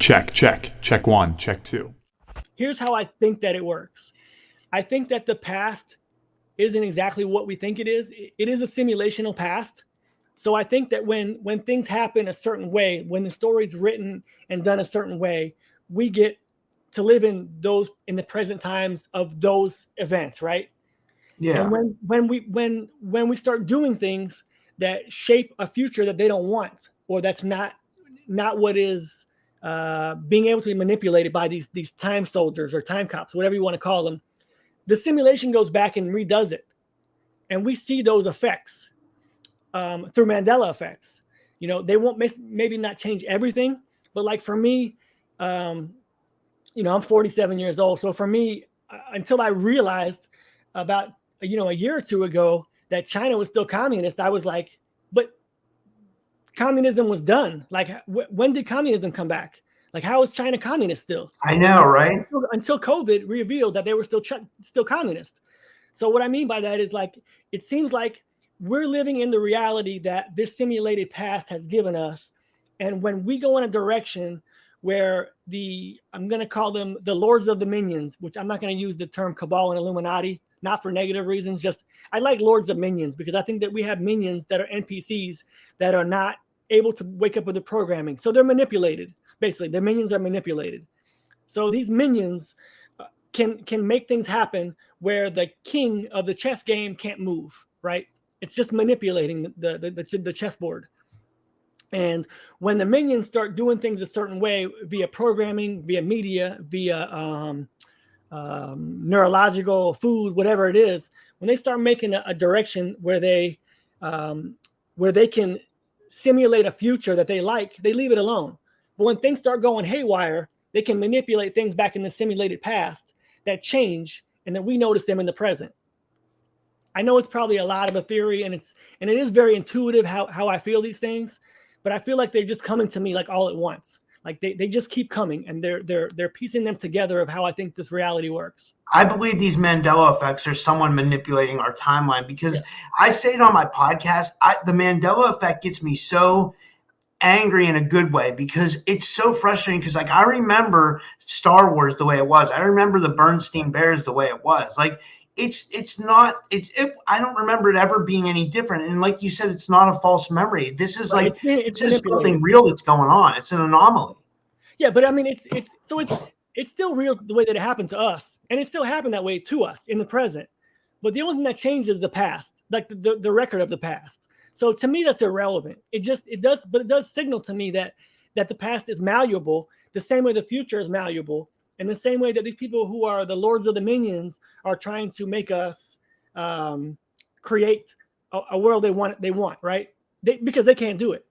Check, check, check one, check two. Here's how I think that it works. I think that the past isn't exactly what we think it is. It is a simulational past. So I think that when things happen a certain way, when the story's written and done a certain way, we get to live in the present times of those events, right? Yeah. And when we start doing things that shape a future that they don't want, or that's not what is being able to be manipulated by these time soldiers or time cops, whatever you want to call them, the simulation goes back and redoes it, and we see those effects through Mandela effects. They won't maybe not change everything, but like for me, I'm 47 years old, so for me, until I realized about a year or two ago that China was still communist, I was like, but communism was done. Like, when did communism come back? Like, how is China communist still? I know, right? Until COVID revealed that they were still communist. So what I mean by that is, like, it seems like we're living in the reality that this simulated past has given us. And when we go in a direction where I'm going to call them the lords of the minions, which I'm not going to use the term cabal and Illuminati, not for negative reasons. Just, I like lords of minions because I think that we have minions that are NPCs that are not able to wake up with the programming. So they're manipulated. Basically, the minions are manipulated. So these minions can make things happen where the king of the chess game can't move, right? It's just manipulating the chessboard. And when the minions start doing things a certain way via programming, via media, via neurological food, whatever it is, when they start making a direction where they can simulate a future that they like, they leave it alone. But when things start going haywire, they can manipulate things back in the simulated past that change, and then we notice them in the present. I know it's probably a lot of a theory, and it is very intuitive how I feel these things, but I feel like they're just coming to me like all at once. Like they just keep coming, and they're piecing them together of how I think this reality works. I believe these Mandela effects are someone manipulating our timeline, because I say it on my podcast. The Mandela effect gets me so angry in a good way, because it's so frustrating. Because, like, I remember Star Wars the way it was. I remember the Bernstein Bears the way it was. Like, I don't remember it ever being any different. And like you said, it's not a false memory. This is like, it's something real that's going on. It's an anomaly. Yeah, but I mean, it's still real the way that it happened to us, and it still happened that way to us in the present. But the only thing that changed is the past, like the record of the past. So to me, that's irrelevant. It does signal to me that the past is malleable, the same way the future is malleable, and the same way that these people who are the lords of the minions are trying to make us create a world they want, right? Because they can't do it.